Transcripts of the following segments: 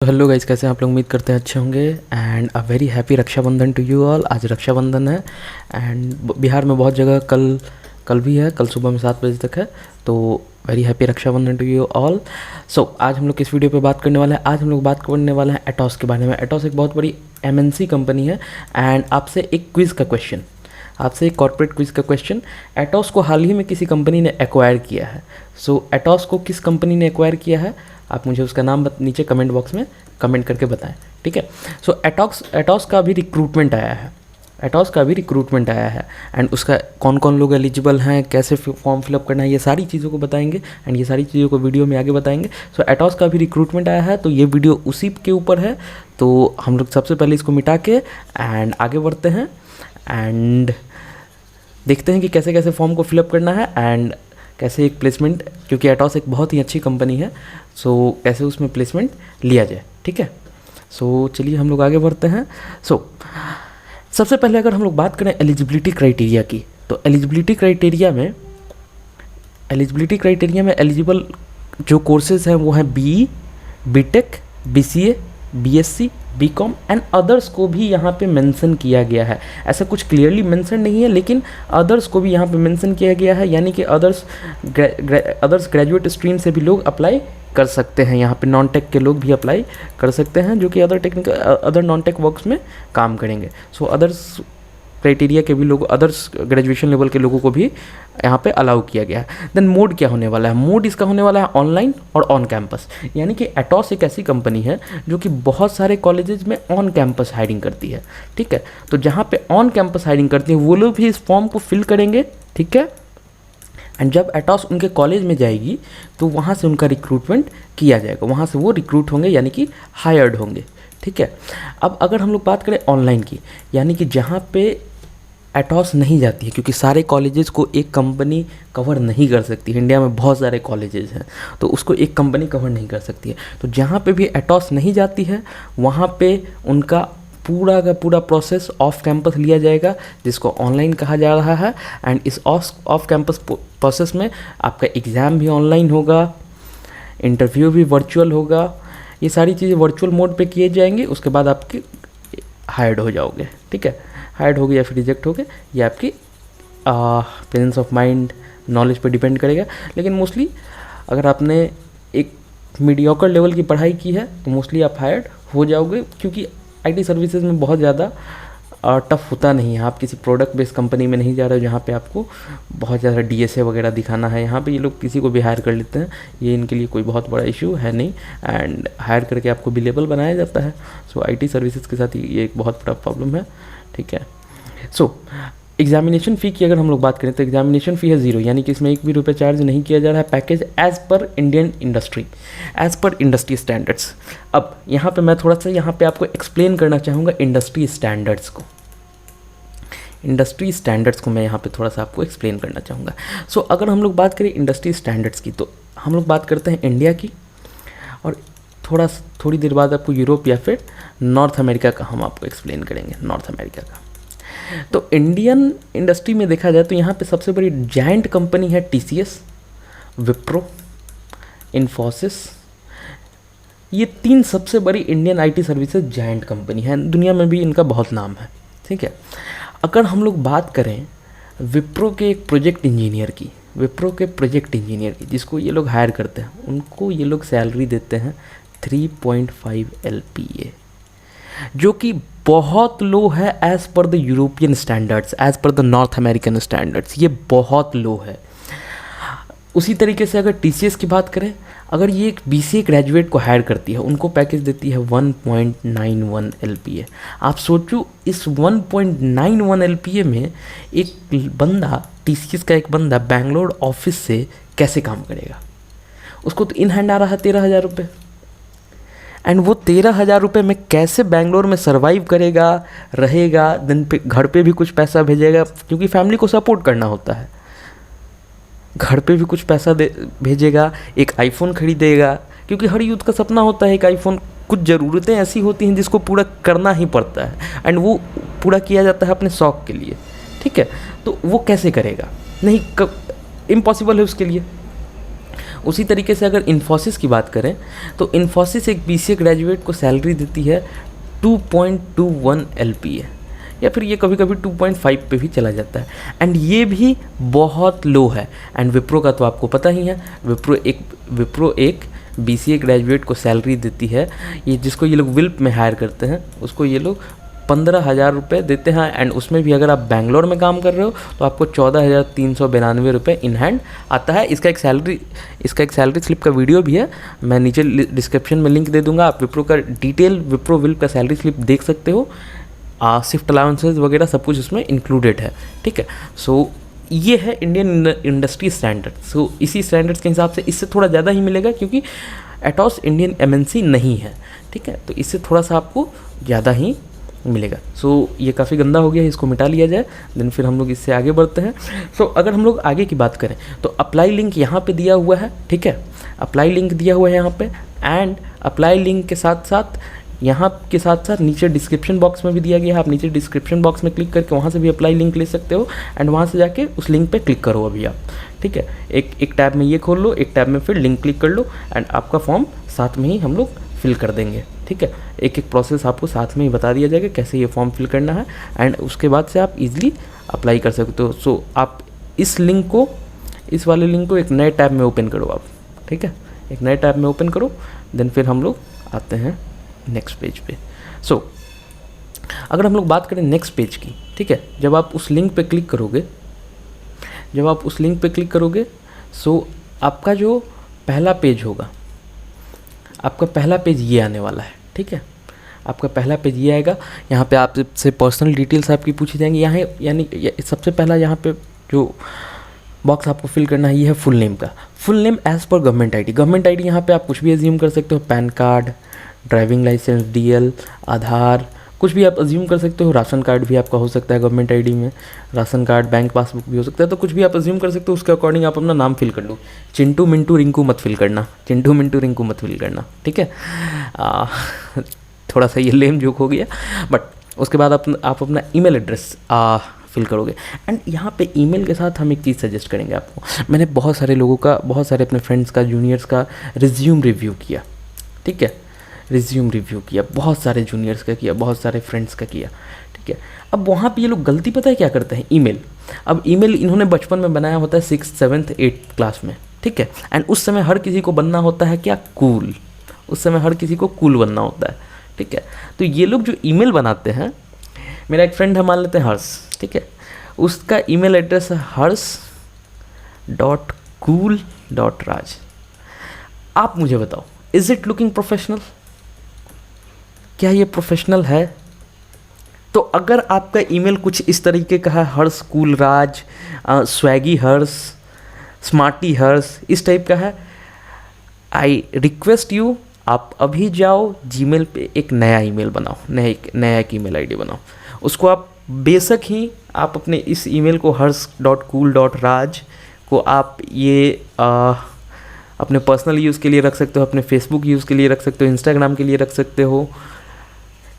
तो hello guys, कैसे हैं आप लोग? उम्मीद करते हैं अच्छे होंगे and a very happy Rakshabandhan to you all. आज रक्षाबंधन है एंड बिहार में बहुत जगह कल भी है, कल सुबह में 7 बजे तक है। तो very happy Rakshabandhan to you all. So आज हम लोग किस वीडियो पे बात करने वाले हैं? आज हम लोग बात करने वाले हैं एटॉस के बारे में। एटॉस एक बहुत बड़ी एमएनसी कंपनी है एंड आपसे एक क्विज़ का क्वेश्चन, आपसे एक कॉर्पोरेट क्विज़ का क्वेश्चन। एटॉस को हाल ही में किसी कंपनी ने एक्वायर किया है। सो एटॉस को किस कंपनी ने एक्वायर किया है, आप मुझे उसका नाम नीचे कमेंट बॉक्स में कमेंट करके बताएं, ठीक है। सो एटॉस का भी रिक्रूटमेंट आया है, एटॉस का भी रिक्रूटमेंट आया है एंड उसका कौन कौन लोग एलिजिबल हैं, कैसे फॉर्म फिलअप करना है, ये सारी चीज़ों को बताएंगे एंड ये सारी चीज़ों को वीडियो में आगे बताएंगे। सो एटॉस का भी रिक्रूटमेंट आया है, तो ये वीडियो उसी के ऊपर है। तो हम लोग सबसे पहले इसको मिटा के एंड आगे बढ़ते हैं एंड देखते हैं कि कैसे कैसे फॉर्म को फिलअप करना है एंड कैसे एक प्लेसमेंट, क्योंकि एटॉस एक बहुत ही अच्छी कंपनी है, सो कैसे उसमें प्लेसमेंट लिया जाए, ठीक है। सो चलिए हम लोग आगे बढ़ते हैं। सबसे पहले अगर हम लोग बात करें एलिजिबिलिटी क्राइटेरिया की, तो एलिजिबिलिटी क्राइटेरिया में एलिजिबल जो कोर्सेज हैं वो हैं BE, BTech, BCA, BSc, BCom and others को भी यहाँ पे मेंशन किया गया है। ऐसा कुछ क्लियरली मेंशन नहीं है, लेकिन अदर्स को भी यहाँ पे मेंशन किया गया है, यानी कि अदर्स ग्रेजुएट स्ट्रीम से भी लोग अप्लाई कर सकते हैं। यहाँ पे नॉन टेक के लोग भी अप्लाई कर सकते हैं, जो कि अदर नॉन टेक वर्क्स में काम करेंगे। सो अदर्स क्राइटेरिया के भी लोग, अदर्स ग्रेजुएशन लेवल के लोगों को भी यहाँ पे अलाउ किया गया है। देन मोड क्या होने वाला है? मोड इसका होने वाला है ऑनलाइन और ऑन कैंपस, यानी कि एटॉस एक ऐसी कंपनी है जो कि बहुत सारे कॉलेजेस में ऑन कैंपस हायरिंग करती है, ठीक है। तो जहाँ पे ऑन कैंपस हायरिंग करती है वो लोग भी इस फॉर्म को फिल करेंगे, ठीक है। एंड जब एटॉस उनके कॉलेज में जाएगी तो वहाँ से उनका रिक्रूटमेंट किया जाएगा, वहाँ से वो रिक्रूट होंगे, यानी कि हायर्ड होंगे, ठीक है। अब अगर हम लोग बात करें ऑनलाइन की, यानी कि जहाँ पे एटॉस नहीं जाती है, क्योंकि सारे कॉलेजेस को एक कंपनी कवर नहीं कर सकती, इंडिया में बहुत सारे कॉलेजेस हैं, तो उसको एक कंपनी कवर नहीं कर सकती है। तो जहाँ पे भी एटॉस नहीं जाती है वहाँ पे उनका पूरा का पूरा प्रोसेस ऑफ कैंपस लिया जाएगा, जिसको ऑनलाइन कहा जा रहा है। एंड इस ऑफ कैंपस प्रोसेस में आपका एग्ज़ाम भी ऑनलाइन होगा, इंटरव्यू भी वर्चुअल होगा, ये सारी चीज़ें वर्चुअल मोड पे किए जाएंगे। उसके बाद आपके हायर्ड हो जाओगे, ठीक है। हायर्ड हो गए या फिर रिजेक्ट हो गए, ये आपकी प्रेजेंस ऑफ माइंड, नॉलेज पे डिपेंड करेगा। लेकिन मोस्टली अगर आपने एक मीडियोकर लेवल की पढ़ाई की है तो मोस्टली आप हायर्ड हो जाओगे, क्योंकि आईटी सर्विसेज में बहुत ज़्यादा टफ होता नहीं है। आप किसी प्रोडक्ट बेस्ड कंपनी में नहीं जा रहे हो जहाँ पे आपको बहुत ज़्यादा डीएसए वगैरह दिखाना है। यहाँ पे ये लोग किसी को भी हायर कर लेते हैं, ये इनके लिए कोई बहुत बड़ा इशू है नहीं, एंड हायर करके आपको बिलेबल बनाया जाता है। सो आईटी सर्विसेज के साथ ये एक बहुत बड़ा प्रॉब्लम है, ठीक है। सो एग्जामिनेशन फ़ी की अगर हम लोग बात करें तो एग्जामिनेशन फ़ी है 0, यानी कि इसमें एक भी रुपये चार्ज नहीं किया जा रहा है। Package as per Indian industry, as per industry standards. अब यहाँ पे मैं थोड़ा सा यहाँ पे आपको एक्सप्लेन करना चाहूँगा इंडस्ट्री स्टैंडर्ड्स को। इंडस्ट्री स्टैंडर्ड्स को मैं यहाँ पे थोड़ा सा आपको एक्सप्लेन करना चाहूँगा। सो अगर हम लोग बात करें इंडस्ट्री स्टैंडर्ड्स की, तो हम लोग बात करते हैं इंडिया की, और थोड़ी देर बाद आपको यूरोप या फिर नॉर्थ अमेरिका का हम आपको एक्सप्लेन करेंगे, नॉर्थ अमेरिका का। तो इंडियन इंडस्ट्री में देखा जाए तो यहाँ पे सबसे बड़ी जायंट कंपनी है टीसीएस, विप्रो, इन्फोसिस। ये 3 सबसे बड़ी Indian IT services giant company है, दुनिया में भी इनका बहुत नाम है, ठीक है। अगर हम लोग बात करें विप्रो के एक प्रोजेक्ट इंजीनियर की, जिसको ये लोग हायर करते हैं, उनको ये लोग सैलरी देते हैं 3.5 LPA, जो कि बहुत लो है as per the European standards, as per the north American standards, ये बहुत लो है। उसी तरीके से अगर टीसीएस की बात करें, अगर ये एक बीसीए ग्रेजुएट को हायर करती है, उनको पैकेज देती है 1.91 LPA। आप सोचो इस 1.91 LPA में एक बंदा, टीसीएस का एक बंदा बैंगलोर ऑफिस से कैसे काम करेगा? उसको तो इन हैंड आ रहा है 13,000 रुपये, एंड वो 13,000 रुपये में कैसे बैंगलोर में सर्वाइव करेगा, रहेगा, दिन पे घर पे भी कुछ पैसा भेजेगा, क्योंकि फैमिली को सपोर्ट करना होता है, घर पे भी कुछ पैसा भेजेगा, एक आईफोन खरीदेगा, क्योंकि हर यूथ का सपना होता है एक आईफोन। कुछ ज़रूरतें ऐसी होती हैं जिसको पूरा करना ही पड़ता है, एंड वो पूरा किया जाता है अपने शौक़ के लिए, ठीक है। तो वो कैसे करेगा? नहीं, इम्पॉसिबल है उसके लिए। उसी तरीके से अगर इन्फोसिस की बात करें तो इन्फोसिस एक BCA ग्रेजुएट को सैलरी देती है 2.21 LPA, या फिर ये कभी कभी 2.5 पे भी चला जाता है, एंड ये भी बहुत लो है। एंड विप्रो का तो आपको पता ही है, विप्रो एक BCA ग्रेजुएट को सैलरी देती है, ये जिसको ये लोग विल्प में हायर करते हैं उसको ये लोग 15,000 रुपये देते हैं, एंड उसमें भी अगर आप बैंगलोर में काम कर रहे हो तो आपको 14,392 रुपये इन हैंड आता है। इसका एक सैलरी स्लिप का वीडियो भी है, मैं नीचे डिस्क्रिप्शन में लिंक दे दूंगा, आप विप्रो का डिटेल विप्रो विल्प का सैलरी स्लिप देख सकते हो। शिफ्ट अलाउंसेस वगैरह सब कुछ उसमें इंक्लूडेड है, ठीक है। सो ये है इंडियन इंडस्ट्री स्टैंडर्ड। सो इसी स्टैंडर्ड्स के हिसाब से इससे थोड़ा ज़्यादा ही मिलेगा, क्योंकि एटॉस इंडियन MNC नहीं है, ठीक है, तो इससे थोड़ा सा आपको ज़्यादा ही मिलेगा। सो ये काफ़ी गंदा हो गया है, इसको मिटा लिया जाए, देन फिर हम लोग इससे आगे बढ़ते हैं। सो अगर हम लोग आगे की बात करें तो अप्लाई लिंक यहाँ पे दिया हुआ है, ठीक है, अप्लाई लिंक दिया हुआ है यहाँ पे, एंड अप्लाई लिंक के साथ साथ यहाँ के साथ साथ नीचे डिस्क्रिप्शन बॉक्स में भी दिया गया है। आप नीचे डिस्क्रिप्शन बॉक्स में क्लिक करके वहाँ से भी अप्लाई लिंक ले सकते हो, एंड वहाँ से जाके उस लिंक पे क्लिक करो अभी आप, ठीक है। एक टैब में ये खोल लो, एक टैब में फिर लिंक क्लिक कर लो, एंड आपका फॉर्म साथ में ही हम लोग फिल कर देंगे, ठीक है। एक प्रोसेस आपको साथ में ही बता दिया जाएगा कैसे ये फॉर्म फिल करना है, एंड उसके बाद से आप इजीली अप्लाई कर सकते हो। सो आप इस वाले लिंक को एक नए टैब में ओपन करो आप, ठीक है, एक नए टैब में ओपन करो, देन फिर हम लोग आते हैं नेक्स्ट पेज पे। सो अगर हम लोग बात करें नेक्स्ट पेज की, ठीक है, जब आप उस लिंक पे क्लिक करोगे सो आपका जो पहला पेज होगा, आपका पहला पेज ये आने वाला है, ठीक है, आपका पहला पेज ये आएगा। यहाँ पे आपसे पर्सनल डिटेल्स आपकी पूछी जाएंगी। यहाँ यानी सबसे पहला यहाँ पे जो बॉक्स आपको फिल करना है ये है फुल नेम का, full name as per government ID. यहाँ पे आप कुछ भी अज्यूम कर सकते हो, PAN card, driving licence, DL, Aadhaar, कुछ भी आप अज्यूम कर सकते हो। राशन कार्ड भी आपका हो सकता है गवर्नमेंट आईडी में, राशन कार्ड, बैंक पासबुक भी हो सकता है, तो कुछ भी आप अज्यूम कर सकते हो। उसके अकॉर्डिंग आप अपना नाम फिल कर लो। चिंटू मिंटू रिंकू मत फिल करना, ठीक है। थोड़ा सा ये लेम जोक हो गया, बट उसके बाद आप अपना ईमेल एड्रेस फिल करोगे। एंड यहाँ पे ईमेल के साथ हम एक चीज़ सजेस्ट करेंगे आपको। मैंने बहुत सारे लोगों का, बहुत सारे अपने फ्रेंड्स का, जूनियर्स का रिज्यूम रिव्यू किया, ठीक है, रिज्यूम रिव्यू किया, बहुत सारे जूनियर्स का किया, बहुत सारे फ्रेंड्स का किया, ठीक है। अब वहाँ पे ये लोग गलती पता है क्या करते हैं, ईमेल। अब ईमेल इन्होंने बचपन में बनाया होता है 6th 7th 8th क्लास में, ठीक है, एंड उस समय हर किसी को बनना होता है क्या, कूल। उस समय हर किसी को कूल बनना होता है, ठीक है। तो ये लोग जो ईमेल बनाते हैं, मेरा एक फ्रेंड है, मान लेते हैं हर्ष, ठीक है, उसका ईमेल एड्रेस है hars.cool.raj। आप मुझे बताओ, इज इट लुकिंग प्रोफेशनल? क्या ये प्रोफेशनल है? तो अगर आपका ईमेल कुछ इस तरीके का है, हर्ष कूल राज, स्वैगी हर्ष, स्मार्टी हर्ष, इस टाइप का है, आई रिक्वेस्ट यू, आप अभी जाओ जीमेल पे एक नया ईमेल बनाओ, नया एक ईमेल आईडी बनाओ। उसको आप बेशक ही आप अपने इस ईमेल को hars.cool.raj को आप ये अपने पर्सनल यूज़ के लिए रख सकते हो, अपने फेसबुक यूज़ के लिए रख सकते हो, इंस्टाग्राम के लिए रख सकते हो,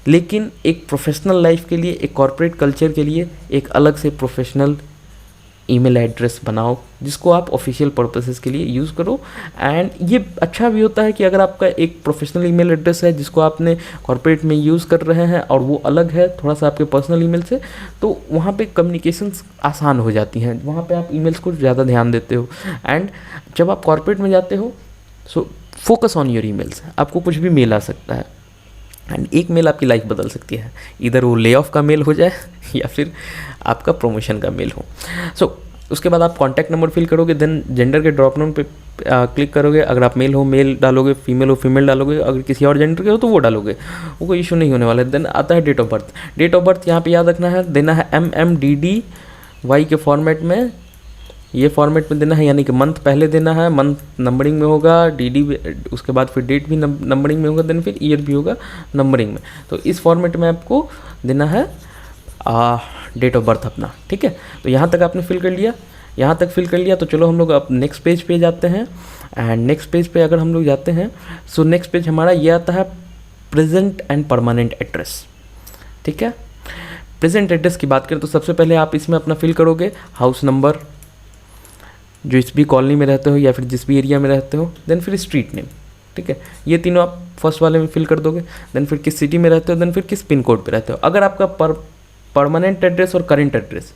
लेकिन एक प्रोफेशनल लाइफ के लिए, एक कॉर्पोरेट कल्चर के लिए एक अलग से प्रोफेशनल ईमेल एड्रेस बनाओ, जिसको आप ऑफिशियल पर्पसेस के लिए यूज़ करो। एंड ये अच्छा भी होता है कि अगर आपका एक प्रोफेशनल ईमेल एड्रेस है जिसको आपने कॉर्पोरेट में यूज़ कर रहे हैं और वो अलग है थोड़ा सा आपके पर्सनल ईमेल से, तो वहाँ पे कम्युनिकेशंस आसान हो जाती हैं, वहाँ पे आप ईमेल्स को ज़्यादा ध्यान देते हो। एंड जब आप कॉर्पोरेट में जाते हो, so focus on your emails. आपको कुछ भी मेल आ सकता है, एंड एक मेल आपकी लाइफ बदल सकती है, इधर वो ले ऑफ का मेल हो जाए या फिर आपका प्रमोशन का मेल हो। सो उसके बाद आप कॉन्टैक्ट नंबर फिल करोगे, देन जेंडर के ड्रॉप डाउन पे क्लिक करोगे। अगर आप मेल हो मेल डालोगे, फीमेल हो फीमेल डालोगे, अगर किसी और जेंडर के हो तो वो डालोगे, वो कोई इशू नहीं होने वाला है। देन आता है date of birth. Date of birth यहाँ पे याद रखना है, देना है MMDDY के फॉर्मेट में, ये फॉर्मेट में देना है, यानी कि मंथ पहले देना है, मंथ नंबरिंग में होगा, DD उसके बाद फिर डेट भी नंबरिंग में होगा, देन फिर ईयर भी होगा नंबरिंग में। तो इस फॉर्मेट में आपको देना है डेट ऑफ बर्थ अपना, ठीक है। तो यहाँ तक आपने फिल कर लिया, यहाँ तक फिल कर लिया, तो चलो हम लोग अब नेक्स्ट पेज पे जाते हैं। एंड नेक्स्ट पेज पे अगर हम लोग जाते हैं, सो नेक्स्ट पेज हमारा ये आता है प्रेजेंट एंड परमानेंट एड्रेस, ठीक है। प्रेजेंट एड्रेस की बात करें तो सबसे पहले आप इसमें अपना फिल करोगे हाउस नंबर, जो इस भी कॉलोनी में रहते हो या फिर जिस भी एरिया में रहते हो, देन फिर स्ट्रीट नेम, ठीक है। ये तीनों आप फर्स्ट वाले में फिल कर दोगे। देन फिर किस सिटी में रहते हो, देन फिर किस पिन कोड पे रहते हो। अगर आपका परमानेंट एड्रेस और करेंट एड्रेस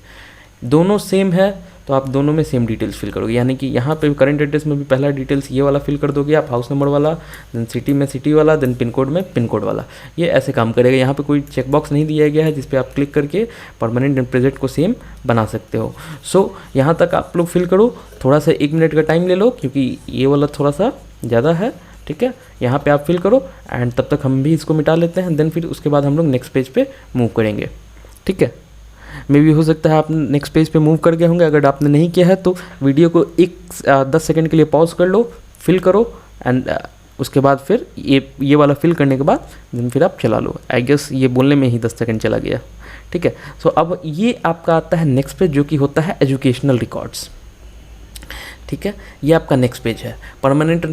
दोनों सेम है तो आप दोनों में सेम डिटेल्स फिल करोगे, यानी कि यहाँ पे करेंट एड्रेस में भी पहला डिटेल्स ये वाला फिल कर दोगे आप, हाउस नंबर वाला, देन सिटी में सिटी वाला, देन पिन कोड में पिन कोड वाला। ये ऐसे काम करेगा। यहाँ पे कोई चेकबॉक्स नहीं दिया गया है जिस पे आप क्लिक करके परमानेंट एंड प्रेजेंट को सेम बना सकते हो। सो यहाँ तक आप लोग फिल करो, थोड़ा सा 1 मिनट का टाइम ले लो क्योंकि ये वाला थोड़ा सा ज़्यादा है, ठीक है। यहाँ पे आप फिल करो एंड तब तक हम भी इसको मिटा लेते हैं। देन फिर उसके बाद हम लोग नेक्स्ट पेज पे मूव करेंगे, ठीक है। मे भी हो सकता है आप नेक्स्ट पेज पे मूव कर गए होंगे। अगर आपने नहीं किया है तो वीडियो को 10 सेकंड के लिए पॉज कर लो, फिल करो एंड उसके बाद फिर ये वाला फिल करने के बाद देन फिर आप चला लो। आई गेस ये बोलने में ही 10 सेकंड चला गया, ठीक है। सो अब ये आपका आता है नेक्स्ट पेज जो कि होता है एजुकेशनल रिकॉर्ड्स, ठीक है। ये आपका नेक्स्ट पेज है। Permanent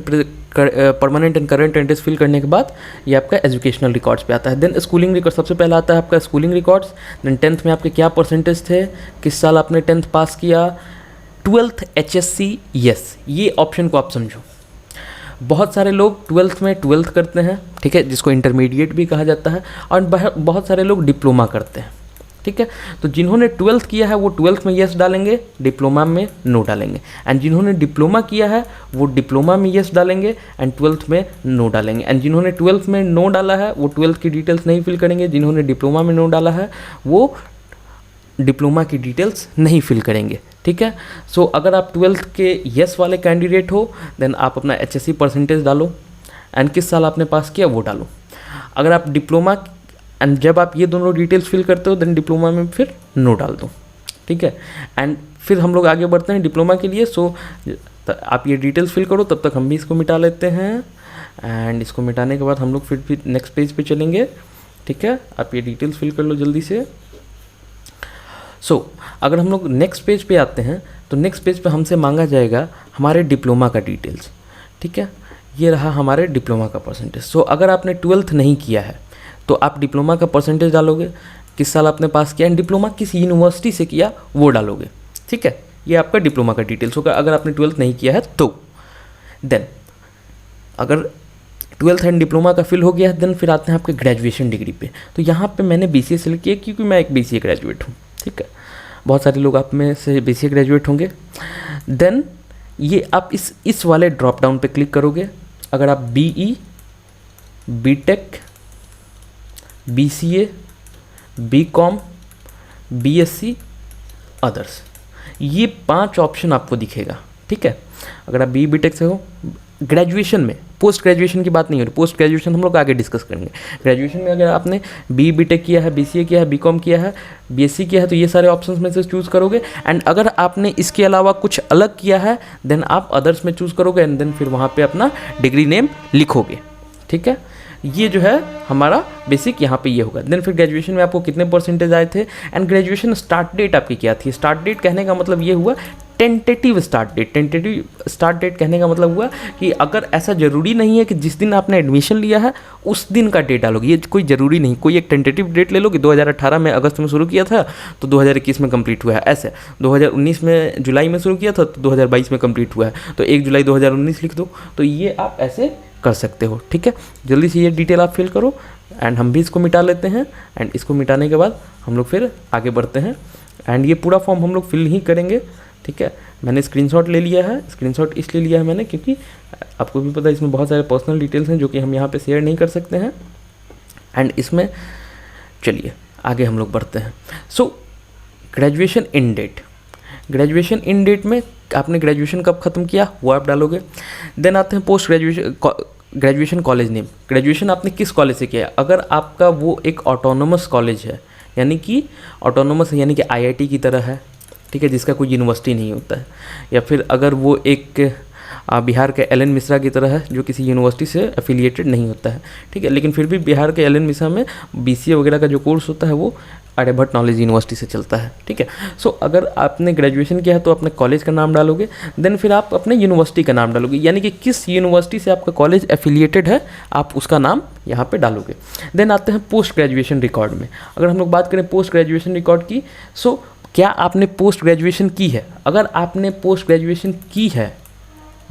and current address fill करने के बाद ये आपका एजुकेशनल रिकॉर्ड्स पे आता है। देन स्कूलिंग रिकॉर्ड सबसे पहला आता है आपका स्कूलिंग रिकॉर्ड्स। देन 10th में आपके क्या परसेंटेज थे, किस साल आपने 10th पास किया, 12th HSC यस, ये ऑप्शन को आप समझो। बहुत सारे लोग 12th में 12th करते हैं, ठीक है, जिसको इंटरमीडिएट भी कहा जाता है, और बहुत सारे लोग डिप्लोमा करते हैं, ठीक है। तो जिन्होंने 12th किया है वो 12th में यस डालेंगे, डिप्लोमा में नो डालेंगे। एंड जिन्होंने डिप्लोमा किया है वो डिप्लोमा में यस डालेंगे एंड 12th में नो डालेंगे। एंड जिन्होंने 12th में नो डाला है वो 12th की डिटेल्स नहीं फिल करेंगे। जिन्होंने डिप्लोमा में नो डाला है वो डिप्लोमा की डिटेल्स नहीं फिल करेंगे, ठीक है। सो अगर आप 12th के यस वाले कैंडिडेट हो देन आप अपना HSC परसेंटेज डालो एंड किस साल आपने पास किया वो डालो। अगर आप डिप्लोमा एंड जब आप ये दोनों डिटेल्स फिल करते हो देन डिप्लोमा में फिर नो डाल दो, ठीक है। एंड फिर हम लोग आगे बढ़ते हैं डिप्लोमा के लिए। सो आप ये डिटेल्स फिल करो, तब तक हम भी इसको मिटा लेते हैं एंड इसको मिटाने के बाद हम लोग फिर भी नेक्स्ट पेज पे चलेंगे, ठीक है। आप ये डिटेल्स फिल कर लो जल्दी से। सो अगर हम लोग नेक्स्ट पेज पे आते हैं तो नेक्स्ट पेज पे हमसे मांगा जाएगा हमारे डिप्लोमा का डिटेल्स, ठीक है। ये रहा हमारे डिप्लोमा का परसेंटेज। सो अगर आपने 12th नहीं किया है तो आप डिप्लोमा का परसेंटेज डालोगे, किस साल आपने पास किया एंड डिप्लोमा किस यूनिवर्सिटी से किया वो डालोगे, ठीक है। ये आपका डिप्लोमा का डिटेल्स होगा अगर आपने 12th नहीं किया है तो। देन अगर 12th एंड डिप्लोमा का फिल हो गया है देन फिर आते हैं आपके ग्रेजुएशन डिग्री पे। तो यहाँ पे मैंने BCA सेलेक्ट किया क्योंकि मैं एक BCA ग्रेजुएट हूँ, ठीक है। बहुत सारे लोग आप में से BCA ग्रेजुएट होंगे। देन ये आप इस वाले ड्रॉप डाउन पे क्लिक करोगे। अगर आप BE, BTech, BCA, BCom, BSc, others, ये 5 ऑप्शन आपको दिखेगा, ठीक है। अगर आप BE BTech से हो, ग्रेजुएशन में, पोस्ट ग्रेजुएशन की बात नहीं हो रही, पोस्ट ग्रेजुएशन हम लोग आगे डिस्कस करेंगे। ग्रेजुएशन में अगर आपने BE BTech किया है, BCA किया है, BCom किया है, BSc किया है तो ये सारे ऑप्शंस में से चूज़ करोगे। एंड अगर आपने इसके अलावा कुछ अलग किया है देन आप अदर्स में चूज़ करोगे एंड देन फिर वहाँ पे अपना डिग्री नेम लिखोगे, ठीक है। ये जो है हमारा बेसिक यहाँ पे ये होगा। देन फिर ग्रेजुएशन में आपको कितने परसेंटेज आए थे एंड ग्रेजुएशन स्टार्ट डेट आपकी क्या थी। स्टार्ट डेट कहने का मतलब ये हुआ tentative start date. Tentative start date कहने का मतलब हुआ कि अगर ऐसा ज़रूरी नहीं है कि जिस दिन आपने एडमिशन लिया है उस दिन का डेट डालोगे, ये कोई ज़रूरी नहीं। कोई एक टेंटेटिव डेट ले लो कि 2018 में अगस्त में शुरू किया था तो 2021 में कंप्लीट हुआ है, ऐसे 2019 में जुलाई में शुरू किया था तो 2022 में कंप्लीट हुआ है तो 1 जुलाई 2019 लिख दो। तो ये आप ऐसे कर सकते हो, ठीक है। जल्दी से ये डिटेल आप फिल करो एंड हम भी इसको मिटा लेते हैं। एंड इसको मिटाने के बाद हम लोग फिर आगे बढ़ते हैं एंड ये पूरा फॉर्म हम लोग फिल ही करेंगे, ठीक है। मैंने स्क्रीनशॉट ले लिया है। स्क्रीनशॉट इसलिए लिया है मैंने क्योंकि आपको भी पता है इसमें बहुत सारे पर्सनल डिटेल्स हैं जो कि हम यहाँ पे शेयर नहीं कर सकते हैं। एंड इसमें चलिए आगे हम लोग बढ़ते हैं। So graduation in date, graduation in date में आपने ग्रेजुएशन कब ख़त्म किया वो आप डालोगे। देन आते हैं post graduation college name. Graduation आपने किस कॉलेज से किया है। अगर आपका वो एक ऑटोनोमस कॉलेज है, यानी कि ऑटोनोमस यानी कि IIT की तरह है, ठीक है, जिसका कोई यूनिवर्सिटी नहीं होता है, या फिर अगर वो एक बिहार के LN मिश्रा की तरह है जो किसी यूनिवर्सिटी से एफिलिएटेड नहीं होता है, ठीक है, लेकिन फिर भी बिहार के LN मिश्रा में BCA वगैरह का जो कोर्स होता है वो आर्यभट्ट नॉलेज यूनिवर्सिटी से चलता है, ठीक है। सो अगर आपने ग्रेजुएशन किया है तो अपने कॉलेज का नाम डालोगे। देन फिर आप अपने यूनिवर्सिटी का नाम डालोगे, यानी कि किस यूनिवर्सिटी से आपका कॉलेज एफिलिएटेड है आप उसका नाम यहाँ पे डालोगे। देन आते हैं पोस्ट ग्रेजुएशन रिकॉर्ड में। अगर हम लोग बात करें पोस्ट ग्रेजुएशन रिकॉर्ड की, सो क्या आपने पोस्ट ग्रेजुएशन की है? अगर आपने पोस्ट ग्रेजुएशन की है,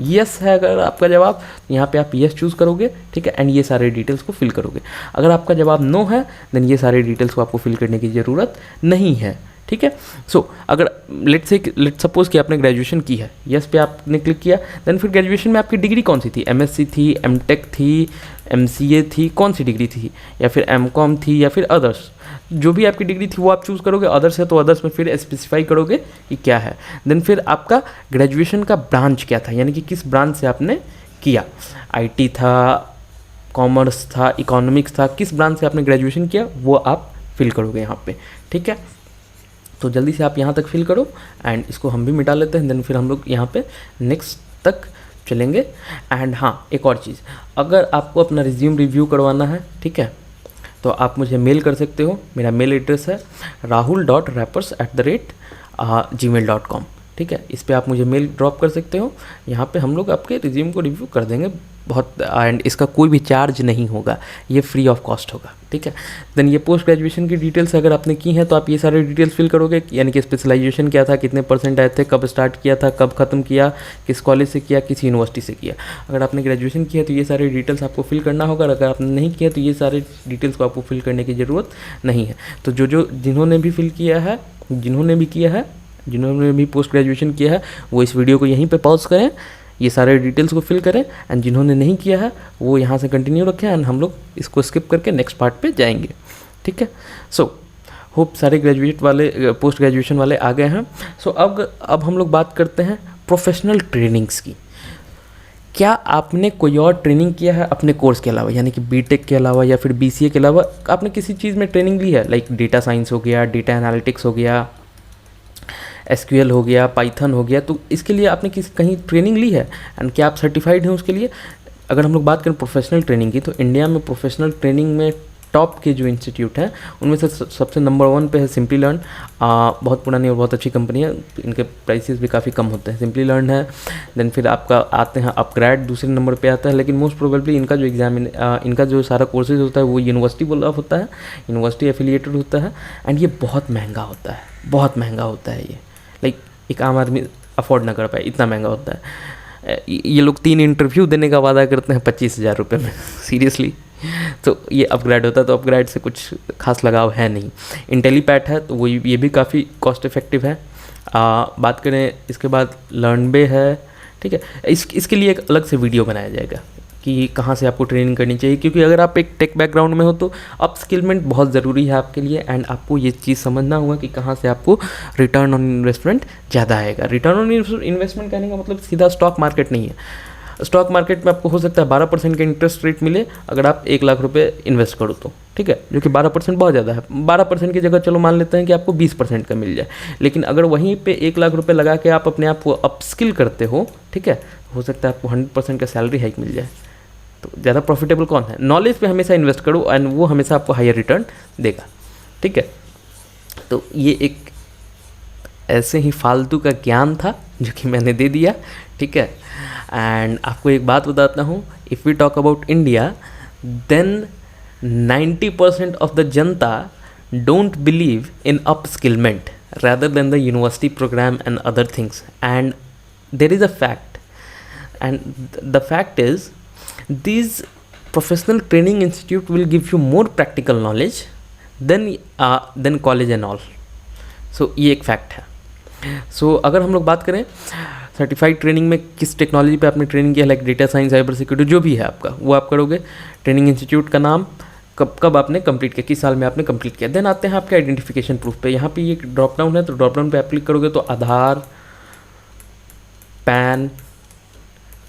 यस है अगर आपका जवाब, यहाँ पे आप यस चूज़ करोगे, ठीक है, एंड ये सारे डिटेल्स को फिल करोगे। अगर आपका जवाब नो है, देन ये सारे डिटेल्स को आपको फिल करने की ज़रूरत नहीं है, ठीक है। सो अगर लेट सपोज कि आपने ग्रेजुएशन की है, यस पे आपने क्लिक किया, देन फिर ग्रेजुएशन में आपकी डिग्री कौन सी थी? एमएससी थी, एमटेक थी, एमसीए थी, कौन सी डिग्री थी, या फिर एमकॉम थी, या फिर अदर्स, जो भी आपकी डिग्री थी वो आप चूज़ करोगे। अदर्स है तो अदर्स में फिर स्पेसिफाई करोगे कि क्या है। देन फिर आपका ग्रेजुएशन का ब्रांच क्या था, यानी कि किस ब्रांच से आपने किया, आईटी था, कॉमर्स था, इकोनॉमिक्स था, किस ब्रांच से आपने ग्रेजुएशन किया वो आप फिल करोगे यहाँ पे, ठीक है। तो जल्दी से आप यहाँ तक फिल करो एंड इसको हम भी मिटा लेते हैं, देन फिर हम लोग यहाँ पे नेक्स्ट तक चलेंगे। एंड हाँ, एक और चीज़, अगर आपको अपना रिज्यूम रिव्यू करवाना है, ठीक है, तो आप मुझे मेल कर सकते हो। मेरा मेल एड्रेस है rahul.rappers@gmail.com, ठीक है। इस पे आप मुझे मेल ड्रॉप कर सकते हो, यहाँ पे हम लोग आपके रिज्यूम को रिव्यू कर देंगे बहुत, एंड इसका कोई भी चार्ज नहीं होगा, ये फ्री ऑफ कॉस्ट होगा, ठीक है। देन ये पोस्ट ग्रेजुएशन की डिटेल्स अगर आपने की हैं तो आप ये सारे डिटेल्स फिल करोगे, यानी कि स्पेशलाइजेशन क्या था, कितने परसेंट आए थे, कब स्टार्ट किया था, कब ख़त्म किया, किस कॉलेज से किया, किस यूनिवर्सिटी से किया। अगर आपने ग्रेजुएशन किया तो ये सारे डिटेल्स आपको फिल करना होगा, अगर आपने नहीं किया तो ये सारे डिटेल्स को आपको फिल करने की ज़रूरत नहीं है। तो जिन्होंने भी फिल किया है, जिन्होंने भी पोस्ट ग्रेजुएशन किया है, वो इस वीडियो को यहीं पे पॉज करें, ये सारे डिटेल्स को फिल करें, एंड जिन्होंने नहीं किया है वो यहाँ से कंटिन्यू रखें, एंड हम लोग इसको स्किप करके नेक्स्ट पार्ट पे जाएंगे, ठीक है। सो होप सारे पोस्ट ग्रेजुएशन वाले आ गए हैं। सो अब हम लोग बात करते हैं प्रोफेशनल ट्रेनिंग्स की। क्या आपने कोई और ट्रेनिंग किया है अपने कोर्स के अलावा, यानी कि बीटेक के अलावा या फिर बीसीए के अलावा आपने किसी चीज़ में ट्रेनिंग ली है? लाइक डेटा साइंस हो गया, डेटा एनालिटिक्स हो गया, एसक्यूएल हो गया, पाइथन हो गया, तो इसके लिए आपने कहीं ट्रेनिंग ली है, एंड क्या आप सर्टिफाइड हैं उसके लिए? अगर हम लोग बात करें प्रोफेशनल ट्रेनिंग की, तो इंडिया में प्रोफेशनल ट्रेनिंग में टॉप के जो इंस्टीट्यूट हैं उनमें से सबसे नंबर 1 पे है सिंपली लर्न। बहुत पुरानी और बहुत अच्छी कंपनी है, इनके प्राइसेस भी काफ़ी कम होते हैं। सिंपली लर्न है, देन फिर आपका आते हैं अपग्रेड, दूसरे नंबर पे आता है, लेकिन मोस्ट प्रोबेबली इनका जो इनका जो सारा कोर्सेज होता है वो यूनिवर्सिटी बोला होता है, यूनिवर्सिटी एफिलिएटेड होता है, एंड ये बहुत महंगा होता है, बहुत महंगा होता है ये, लाइक एक आम आदमी अफोर्ड ना कर पाए, इतना महंगा होता है। ये लोग 3 इंटरव्यू देने का वादा करते हैं 25,000 रुपये में, सीरियसली। तो ये अपग्रेड होता है, तो अपग्रेड से कुछ खास लगाव है नहीं। इंटेलीपैट है तो वो ये भी काफ़ी कॉस्ट इफेक्टिव है। बात करें इसके बाद लर्नबे है, ठीक है। इसके लिए एक अलग से वीडियो बनाया जाएगा कि कहाँ से आपको ट्रेनिंग करनी चाहिए, क्योंकि अगर आप एक टेक बैकग्राउंड में हो तो अपस्किलमेंट बहुत ज़रूरी है आपके लिए, एंड आपको ये चीज़ समझना होगा कि कहाँ से आपको रिटर्न ऑन इन्वेस्टमेंट ज़्यादा आएगा। रिटर्न ऑन इन्वेस्टमेंट कहने का मतलब सीधा स्टॉक मार्केट नहीं है। स्टॉक मार्केट में आपको हो सकता है 12% का इंटरेस्ट रेट मिले अगर आप 1 लाख रुपए इन्वेस्ट करो तो, ठीक है, जो कि 12% बहुत ज़्यादा है। 12% की जगह चलो मान लेते हैं कि आपको 20% का मिल जाए, लेकिन अगर वहीं पे 1 लाख रुपए लगा के आप अपने आप को अपस्किल करते हो, ठीक है, हो सकता है आपको 100% का सैलरी हाइक मिल जाए। तो ज़्यादा प्रॉफिटेबल कौन है? नॉलेज पे हमेशा इन्वेस्ट करो, एंड वो हमेशा आपको हायर रिटर्न देगा, ठीक है। तो ये एक ऐसे ही फालतू का ज्ञान था जो कि मैंने दे दिया, ठीक है। एंड आपको एक बात बताता हूँ, if we talk about India, then 90% of the जनता don't believe in upskillment rather than the university program and other things, and there is a fact, and the fact is these professional training institute will give you more practical knowledge than college and all. So ये एक fact है। सो अगर हम लोग बात करें certified training में किस टेक्नोलॉजी पे आपने ट्रेनिंग किया, like data science, cyber security, जो भी है आपका, वो आप करोगे। ट्रेनिंग इंस्टीट्यूट का नाम, कब आपने कंप्लीट किया, किस साल में आपने कंप्लीट किया। देन आते हैं आपके आइडेंटिफिकेशन प्रूफ पे। यहाँ पे ये ड्रॉप डाउन है, तो ड्रॉप डाउन पे आप क्लिक करोगे तो आधार, पैन,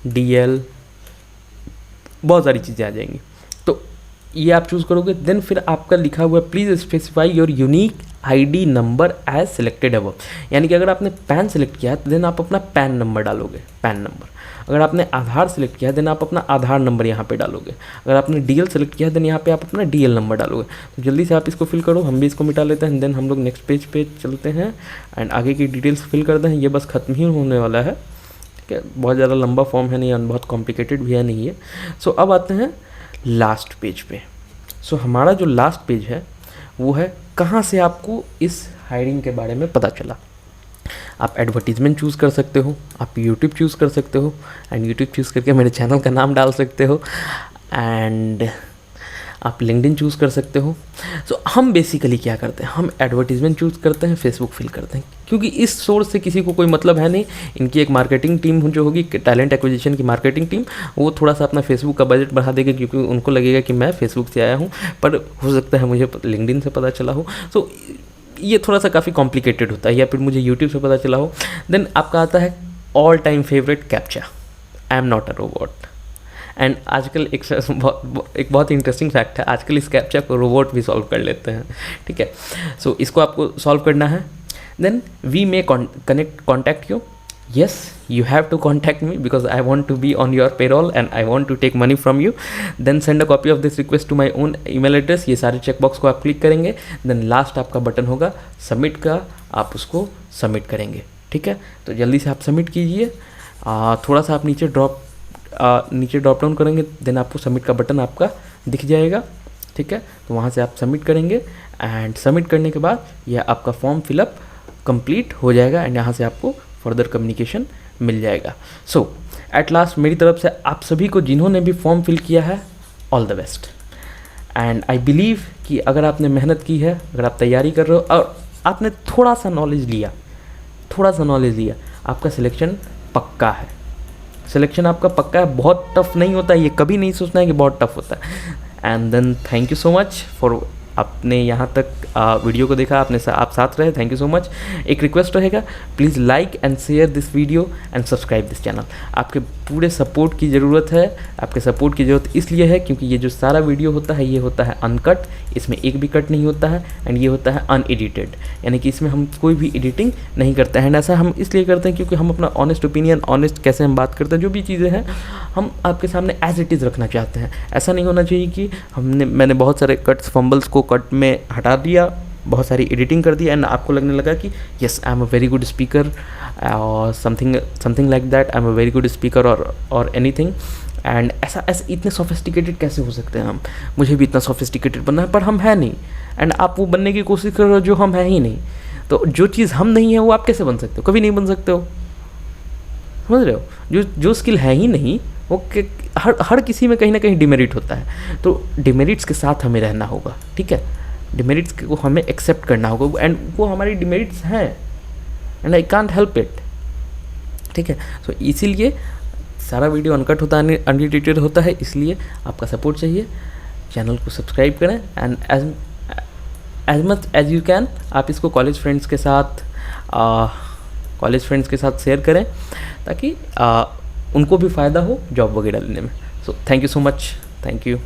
डीएल, बहुत सारी चीज़ें आ जाएंगी, तो ये आप चूज़ करोगे। देन फिर आपका लिखा हुआ please specify your unique ID number as selected above, यानी कि अगर आपने पैन सेलेक्ट किया तो देन आप अपना पैन नंबर डालोगे, पैन नंबर। अगर आपने आधार सेलेक्ट किया देन आप अपना आधार नंबर यहाँ पे डालोगे। अगर आपने डीएल सेलेक्ट किया देन यहाँ पे आप अपना डीएल नंबर डालोगे। तो जल्दी से आप इसको फिल करो, हम भी इसको मिटा लेते हैं। देन हम लोग नेक्स्ट पेज पे चलते हैं एंड आगे की डिटेल्स फिल करते हैं। ये बस ख़त्म ही होने वाला है, ठीक है, बहुत ज़्यादा लंबा फॉर्म है नहीं, बहुत कॉम्प्लिकेटेड भी है नहीं है। सो अब आते हैं लास्ट पेज पे। सो हमारा जो लास्ट पेज है वो है कहाँ से आपको इस हायरिंग के बारे में पता चला। आप एडवर्टीज़मेंट चूज़ कर सकते हो, आप यूट्यूब चूज़ कर सकते हो, एंड यूट्यूब चूज़ करके मेरे चैनल का नाम डाल सकते हो, एंड आप लिंक्डइन चूज़ कर सकते हो। सो हम बेसिकली क्या करते हैं, हम एडवर्टीज़मेंट चूज़ करते हैं, फेसबुक फिल करते हैं, क्योंकि इस सोर्स से किसी को कोई मतलब है नहीं। इनकी एक मार्केटिंग टीम जो होगी, टैलेंट एक्विजिशन की मार्केटिंग टीम, वो थोड़ा सा अपना फेसबुक का बजट बढ़ा देगी, क्योंकि उनको लगेगा कि मैं फेसबुक से आया हूँ, पर हो सकता है मुझे लिंक्डइन से पता चला हो। सो ये थोड़ा सा काफ़ी कॉम्प्लिकेटेड होता है, या फिर मुझे यूट्यूब से पता चला हो। देन आपका आता है all time favourite, captcha. I am not a robot. And आजकल एक बहुत इंटरेस्टिंग फैक्ट है, आजकल इस कैप्चा को रोबोट भी सॉल्व कर लेते हैं, ठीक है। सो इसको आपको सॉल्व करना है। Then we may contact you, yes, you have to contact me because I want to be on your payroll and I want to take money from you. Then send a copy of this request to my own email address। ये सारे checkbox को आप click करेंगे। Then last आपका button होगा submit का, आप उसको सबमिट करेंगे, ठीक है। तो जल्दी से आप सबमिट कीजिए। थोड़ा सा आप नीचे ड्रॉप डाउन करेंगे, देन आपको सबमिट का बटन आपका दिख जाएगा, ठीक है। तो वहाँ से आप सबमिट करेंगे, एंड सबमिट करने के बाद यह आपका फॉर्म फिलअप कंप्लीट हो जाएगा, एंड यहाँ से आपको फर्दर कम्युनिकेशन मिल जाएगा। सो एट लास्ट मेरी तरफ से आप सभी को जिन्होंने भी फॉर्म फिल किया है, all the best. And I believe कि अगर आपने मेहनत की है, अगर आप तैयारी कर रहे हो और आपने थोड़ा सा नॉलेज लिया, आपका सिलेक्शन पक्का है। सिलेक्शन आपका पक्का है, बहुत टफ नहीं होता है, ये कभी नहीं सोचना है कि बहुत टफ होता है। And then thank you so much for आपने यहाँ तक वीडियो को देखा, आप साथ रहे, थैंक यू सो मच। एक रिक्वेस्ट रहेगा, please like and share this video and subscribe this channel. आपके पूरे सपोर्ट की ज़रूरत है। आपके सपोर्ट की ज़रूरत इसलिए है क्योंकि ये जो सारा वीडियो होता है, ये होता है अनकट, इसमें एक भी कट नहीं होता है, एंड ये होता है अनएडिटेड, यानी कि इसमें हम कोई भी एडिटिंग नहीं करते हैं। एंड ऐसा हम इसलिए करते हैं क्योंकि हम अपना ऑनेस्ट ओपिनियन, ऑनेस्ट कैसे हम बात करते हैं, जो भी चीज़ें हैं हम आपके सामने एज इट इज़ रखना चाहते हैं। ऐसा नहीं होना चाहिए कि मैंने बहुत सारे कट्स, फंबल्स को कट में हटा दिया, बहुत सारी एडिटिंग कर दी, एंड आपको लगने लगा कि yes I am a very good speaker और something like that, I am a very good speaker और एनीथिंग। एंड ऐसा इतने सोफिस्टिकेटेड कैसे हो सकते हैं हम, मुझे भी इतना सोफिस्टिकेटेड बनना है, पर हम है नहीं। एंड आप वो बनने की कोशिश कर रहे हो जो हम है ही नहीं। तो जो चीज़ हम नहीं है वो आप कैसे बन सकते हो, कभी नहीं बन सकते हो, समझ रहे हो। जो स्किल है ही नहीं वो हर किसी में कहीं ना कहीं डिमेरिट होता है। तो डिमेरिट्स के साथ हमें रहना होगा, ठीक है। डिमेरिट्स को हमें एक्सेप्ट करना होगा, एंड वो हमारी डिमेरिट्स हैं, and I can't help it, ठीक है। सो इसीलिए सारा वीडियो अनकट होता है, अनएडिटेड होता है, इसलिए आपका सपोर्ट चाहिए। चैनल को सब्सक्राइब करें, and as much as you can आप इसको कॉलेज फ्रेंड्स के साथ शेयर करें, ताकि उनको भी फ़ायदा हो जॉब वगैरह लेने में। So thank you so much, thank you.